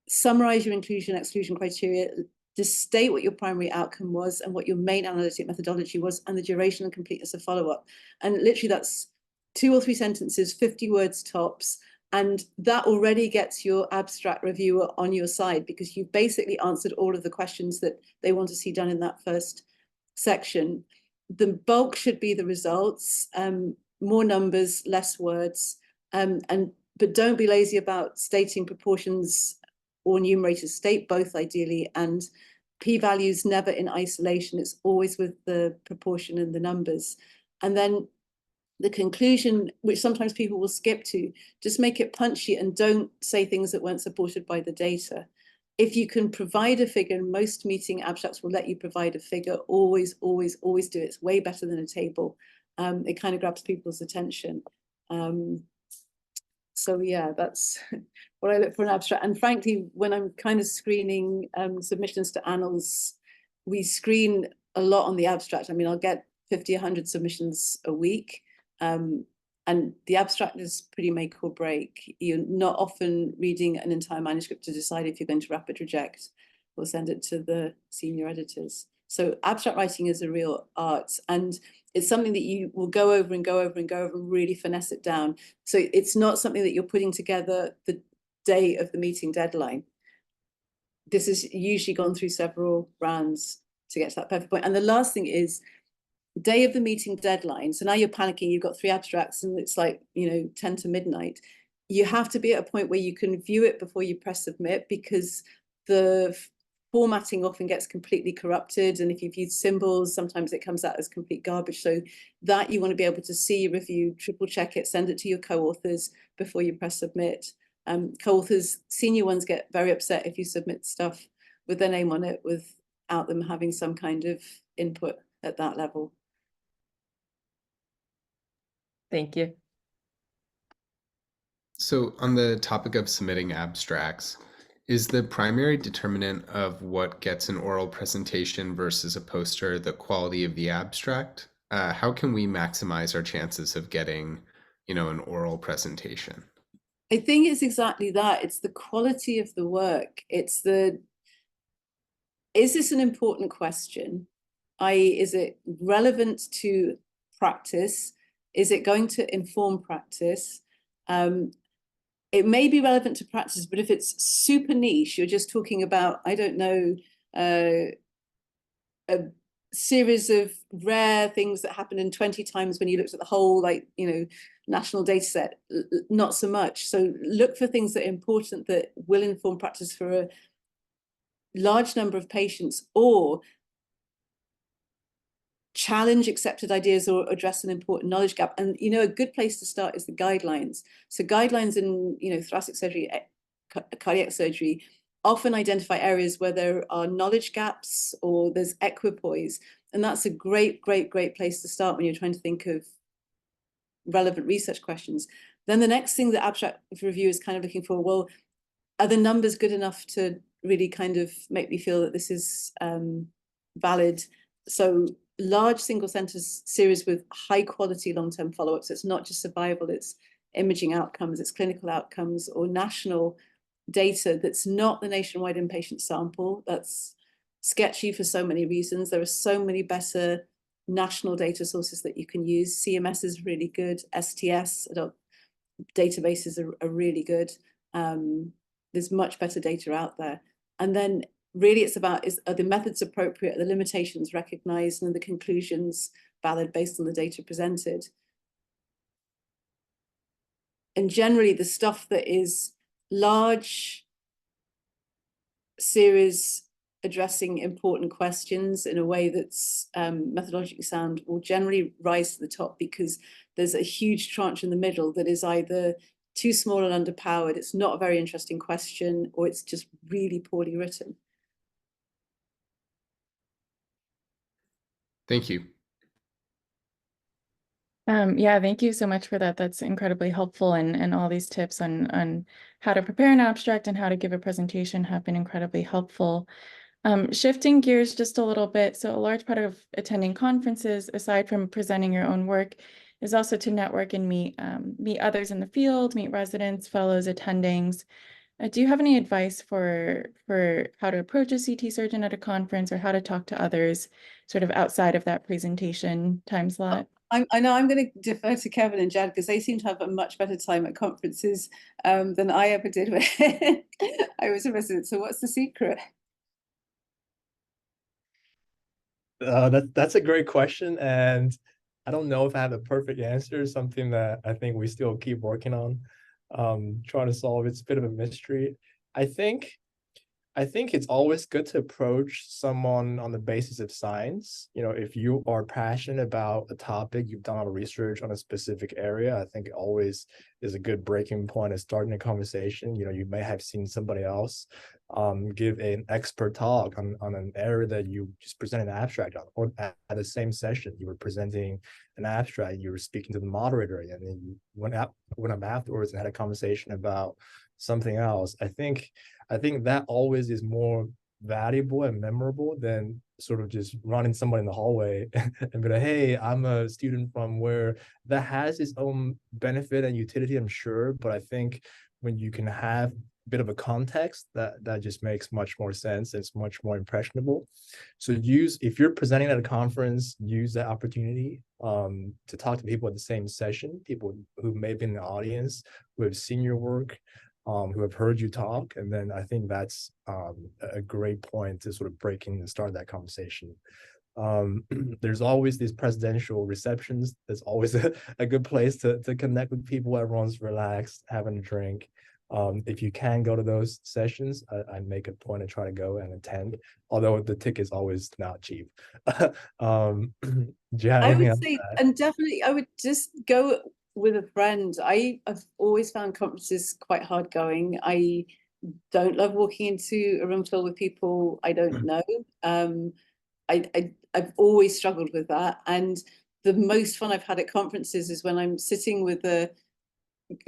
Summarize your inclusion and exclusion criteria. Just state what your primary outcome was and what your main analytic methodology was, and the duration and completeness of follow-up. And literally that's 2 or 3 sentences, 50 words tops. And that already gets your abstract reviewer on your side, because you've basically answered all of the questions that they want to see done in that first section. The bulk should be the results, more numbers, less words, but don't be lazy about stating proportions or numerators. State both ideally, and p-values never in isolation. It's always with the proportion and the numbers. And then the conclusion, which sometimes people will skip to, just make it punchy and don't say things that weren't supported by the data. If you can provide a figure, and most meeting abstracts will let you provide a figure, always, always, always do it. It's way better than a table. It kind of grabs people's attention. So yeah, that's what I look for in abstract. And frankly, when I'm kind of screening submissions to annals, we screen a lot on the abstract. I mean, I'll get 50, 100 submissions a week. And the abstract is pretty make or break. You're not often reading an entire manuscript to decide if you're going to rapid reject or send it to the senior editors. So abstract writing is a real art, and it's something that you will go over and go over and go over and really finesse it down. So it's not something that you're putting together the day of the meeting deadline. This is usually gone through several rounds to get to that perfect point. And the last thing is, day of the meeting deadline, so now you're panicking, you've got 3 abstracts and it's like, 10 to midnight. You have to be at a point where you can view it before you press submit, because the formatting often gets completely corrupted, and if you've used symbols, sometimes it comes out as complete garbage. So that you want to be able to see, review, triple check it, send it to your co-authors before you press submit. Co-authors, senior ones, get very upset if you submit stuff with their name on it without them having some kind of input at that level. Thank you. So on the topic of submitting abstracts, is the primary determinant of what gets an oral presentation versus a poster the quality of the abstract? How can we maximize our chances of getting, an oral presentation? I think it's exactly that. It's the quality of the work. It's is this an important question? i.e., is it relevant to practice? Is it going to inform practice? It may be relevant to practice, but if it's super niche, you're just talking about, I don't know, a series of rare things that happened in 20 times when you looked at the whole, national data set, not so much. So look for things that are important, that will inform practice for a large number of patients, or challenge accepted ideas or address an important knowledge gap. And a good place to start is the guidelines. So guidelines in thoracic surgery, cardiac surgery, often identify areas where there are knowledge gaps or there's equipoise, and that's a great place to start when you're trying to think of relevant research questions. Then the next thing the abstract review is kind of looking for, well, are the numbers good enough to really kind of make me feel that this is valid? So large single center series with high quality long-term follow-ups. It's not just survival, it's imaging outcomes, it's clinical outcomes, or national data that's not the nationwide inpatient sample. That's sketchy for so many reasons. There are so many better national data sources that you can use. CMS is really good. STS, adult databases are really good. There's much better data out there. And then really it's about, are the methods appropriate, are the limitations recognized, and the conclusions valid based on the data presented? And generally the stuff that is large series addressing important questions in a way that's methodologically sound will generally rise to the top, because there's a huge tranche in the middle that is either too small and underpowered, it's not a very interesting question, or it's just really poorly written. Thank you. Yeah, thank you so much for that. That's incredibly helpful, and all these tips on how to prepare an abstract and how to give a presentation have been incredibly helpful. Shifting gears just a little bit, so a large part of attending conferences, aside from presenting your own work, is also to network and meet others in the field, meet residents, fellows, attendings. Do you have any advice for how to approach a CT surgeon at a conference, or how to talk to others sort of outside of that presentation time slot? I know I'm going to defer to Kevin and Jad, because they seem to have a much better time at conferences than I ever did when I was a resident. So what's the secret? That's a great question, and I don't know if I have a perfect answer. Something that I think we still keep working on, trying to solve. It's a bit of a mystery. I think it's always good to approach someone on the basis of science. If you are passionate about a topic, you've done a lot of research on a specific area, I think it always is a good breaking point of starting a conversation. You may have seen somebody else give an expert talk on an area that you just presented an abstract on, or at the same session, you were presenting an abstract, you were speaking to the moderator, and then you went up afterwards and had a conversation about something else. I think that always is more valuable and memorable than sort of just running somebody in the hallway and be like, hey, I'm a student from where. That has its own benefit and utility, I'm sure, but I think when you can have a bit of a context, that just makes much more sense. It's much more impressionable. So if you're presenting at a conference, use that opportunity to talk to people at the same session, people who may be in the audience, who have seen your work, who have heard you talk. And then I think that's a great point to sort of break in and start that conversation. There's always these presidential receptions. There's always a good place to connect with people. Everyone's relaxed, having a drink. If you can go to those sessions, I make a point to try to go and attend, although the ticket's always not cheap. Do you have I anything would else say, to add? and definitely, I would just go with a friend. I've always found conferences quite hard going. I don't love walking into a room filled with people I don't know. I've always struggled with that. And the most fun I've had at conferences is when I'm sitting with a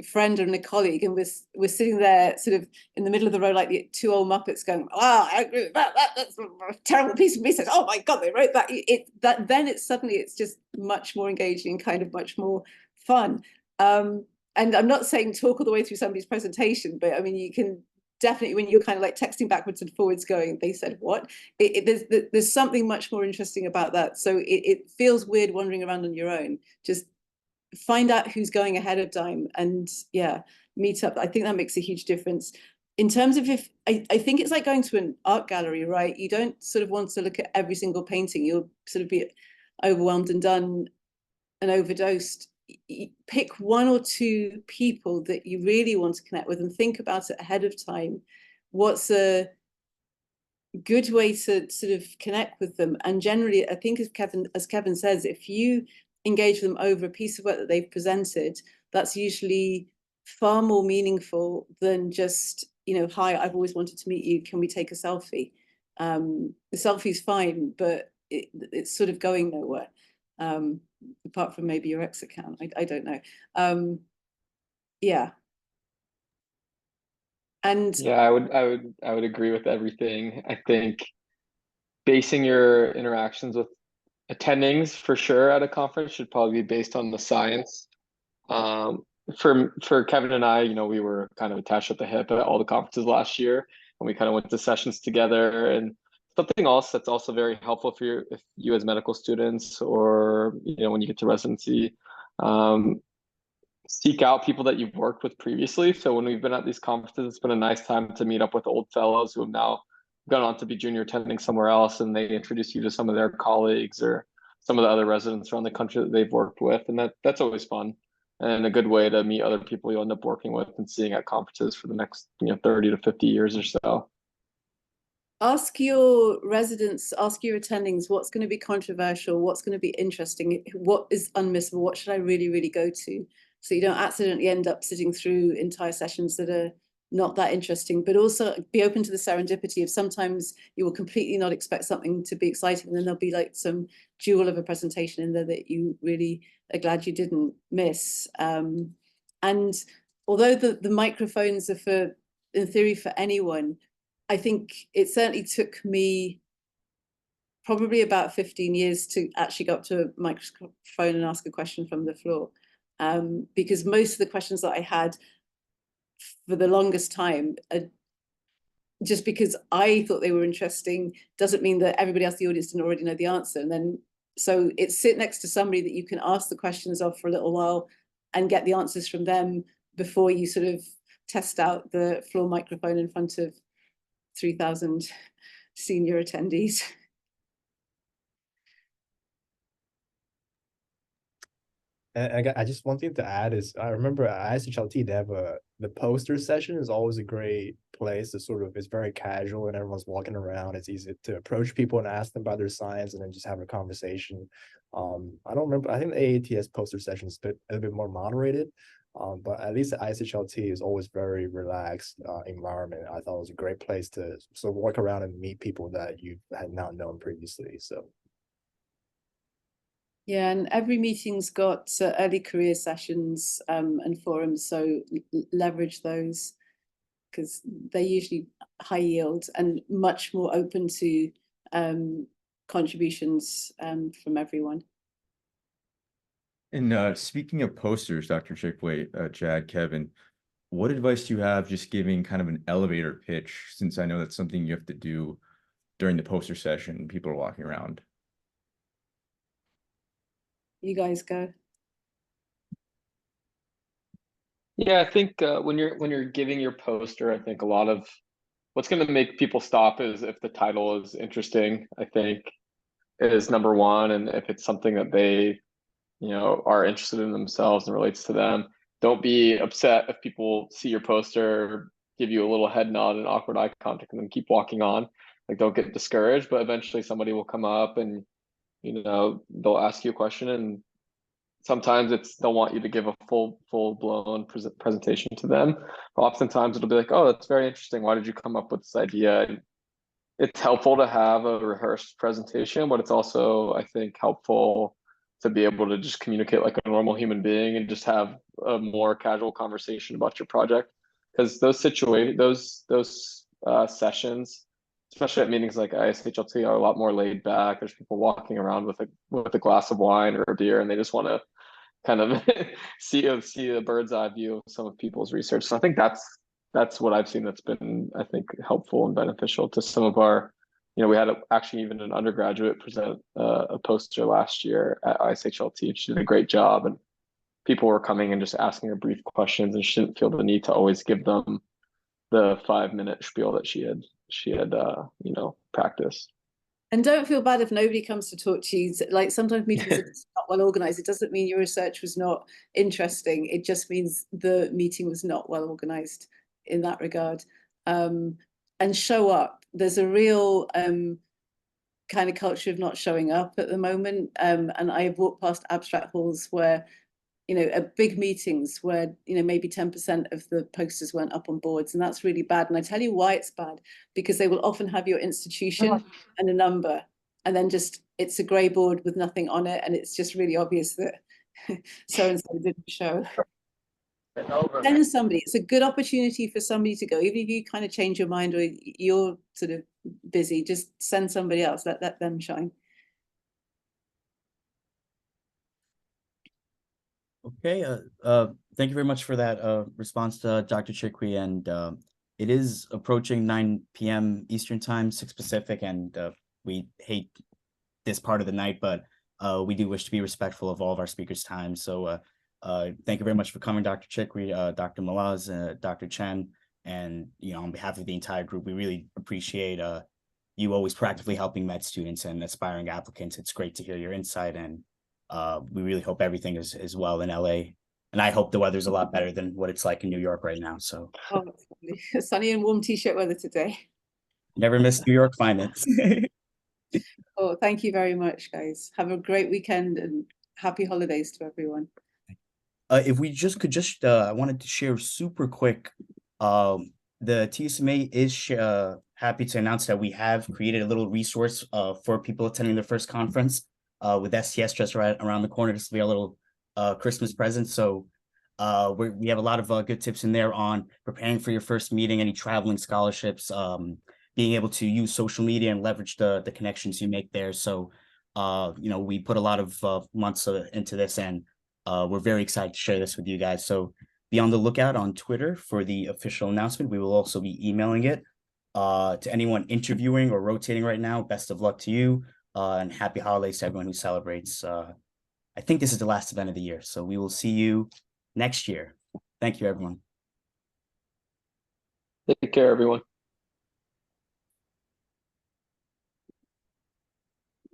friend and a colleague, and we're sitting there sort of in the middle of the row like the two old Muppets going, I agree with that's a terrible piece of research. Oh my God, they wrote that. Then it's suddenly it's just much more engaging and kind of much more fun. And I'm not saying talk all the way through somebody's presentation, but I mean, you can definitely, when you're kind of like texting backwards and forwards going, they said what? There's something much more interesting about that. So it feels weird wandering around on your own. Just find out who's going ahead of time and meet up. I think that makes a huge difference. In terms of if I think it's like going to an art gallery, right? You don't sort of want to look at every single painting. You'll sort of be overwhelmed and done and overdosed. Pick one or two people that you really want to connect with and think about it ahead of time. What's a good way to sort of connect with them? And generally, I think as Kevin says, if you engage them over a piece of work that they've presented, that's usually far more meaningful than just, hi, I've always wanted to meet you. Can we take a selfie? The selfie's fine, but it's sort of going nowhere. Apart from maybe your ex account. I don't know. Yeah. And Yeah, I would agree with everything. I think basing your interactions with attendings for sure at a conference should probably be based on the science. For Kevin and I, we were kind of attached at the hip at all the conferences last year, and we kind of went to sessions together. And something else that's also very helpful for you as medical students, or when you get to residency, seek out people that you've worked with previously. So when we've been at these conferences, it's been a nice time to meet up with old fellows who have now gone on to be junior attending somewhere else, and they introduce you to some of their colleagues or some of the other residents around the country that they've worked with, and that's always fun and a good way to meet other people you end up working with and seeing at conferences for the next 30 to 50 years or so. Ask your residents, ask your attendings, what's going to be controversial, what's going to be interesting, what is unmissable, what should I really, really go to? So you don't accidentally end up sitting through entire sessions that are not that interesting, but also be open to the serendipity of sometimes you will completely not expect something to be exciting, and then there'll be like some jewel of a presentation in there that you really are glad you didn't miss. And although the microphones are in theory for anyone, I think it certainly took me probably about 15 years to actually go up to a microphone and ask a question from the floor. Because most of the questions that I had for the longest time, just because I thought they were interesting, doesn't mean that everybody else in the audience didn't already know the answer. And then, so it's sit next to somebody that you can ask the questions of for a little while and get the answers from them before you sort of test out the floor microphone in front of 3,000 senior attendees. And I just one thing to add is I remember at ISHLT they have the poster session is always a great place to sort of, it's very casual and everyone's walking around. It's easy to approach people and ask them about their science and then just have a conversation. I don't remember, I think the AATS poster session is a bit more moderated. But at least the ISHLT is always very relaxed environment. I thought it was a great place to sort of walk around and meet people that you had not known previously. So yeah, and every meeting's got early career sessions and forums, so leverage those because they're usually high yield and much more open to contributions from everyone. And speaking of posters, Dr. Chickway, Chad, Kevin, what advice do you have just giving kind of an elevator pitch, since I know that's something you have to do during the poster session, people are walking around? You guys go. Yeah, I think when you're giving your poster, I think a lot of what's going to make people stop is if the title is interesting. I think is number one. And if it's something that they, are interested in themselves and relates to them, don't be upset if people see your poster, give you a little head nod and awkward eye contact, and then keep walking on. Like, don't get discouraged, but eventually somebody will come up and, they'll ask you a question, and sometimes they'll want you to give a full blown presentation to them. But oftentimes it'll be like, oh, that's very interesting. Why did you come up with this idea? And it's helpful to have a rehearsed presentation, but it's also, I think, helpful to be able to just communicate like a normal human being and just have a more casual conversation about your project. Because those sessions, especially at meetings like ISHLT, are a lot more laid back. There's people walking around with a glass of wine or a beer, and they just want to kind of see a bird's eye view of some of people's research. So I think that's what I've seen that's been, I think, helpful and beneficial to some of our, we had actually even an undergraduate present a poster last year at ISHLT. She did a great job, and people were coming and just asking her brief questions, and she didn't feel the need to always give them the 5-minute spiel that she had practiced. And don't feel bad if nobody comes to talk to you. Like, sometimes meetings are not well organized. It doesn't mean your research was not interesting. It just means the meeting was not well organized in that regard. And show up. There's a real kind of culture of not showing up at the moment. And I've walked past abstract halls where, at big meetings where, maybe 10% of the posters weren't up on boards, and that's really bad. And I tell you why it's bad, because they will often have your institution and a number, and then it's a grey board with nothing on it, and it's just really obvious that so-and-so didn't show. Send somebody. It's a good opportunity for somebody to go. Even if you kind of change your mind or you're sort of busy, just send somebody else. Let them shine. Okay, thank you very much for that response to Dr. Chikwi, and it is approaching 9 p.m. Eastern time, 6 Pacific, and we hate this part of the night, but we do wish to be respectful of all of our speakers' time. So thank you very much for coming, Dr. Chikwi, Dr. Malaz, Dr. Chen, and on behalf of the entire group, we really appreciate you always proactively helping med students and aspiring applicants. It's great to hear your insight, and we really hope everything is well in LA. And I hope the weather's a lot better than what it's like in New York right now. So sunny and warm t-shirt weather today. Never miss New York climates. Oh, thank you very much, guys. Have a great weekend and happy holidays to everyone. If we could I wanted to share super quick. The TSMA is happy to announce that we have created a little resource for people attending their first conference with STS just right around the corner. This will be a little Christmas present. So we have a lot of good tips in there on preparing for your first meeting, any traveling scholarships, being able to use social media and leverage the connections you make there. So, we put a lot of months into this, and we're very excited to share this with you guys. So be on the lookout on Twitter for the official announcement. We will also be emailing it to anyone interviewing or rotating right now. Best of luck to you, and happy holidays to everyone who celebrates. I think this is the last event of the year, so we will see you next year. Thank you, everyone. Take care, everyone.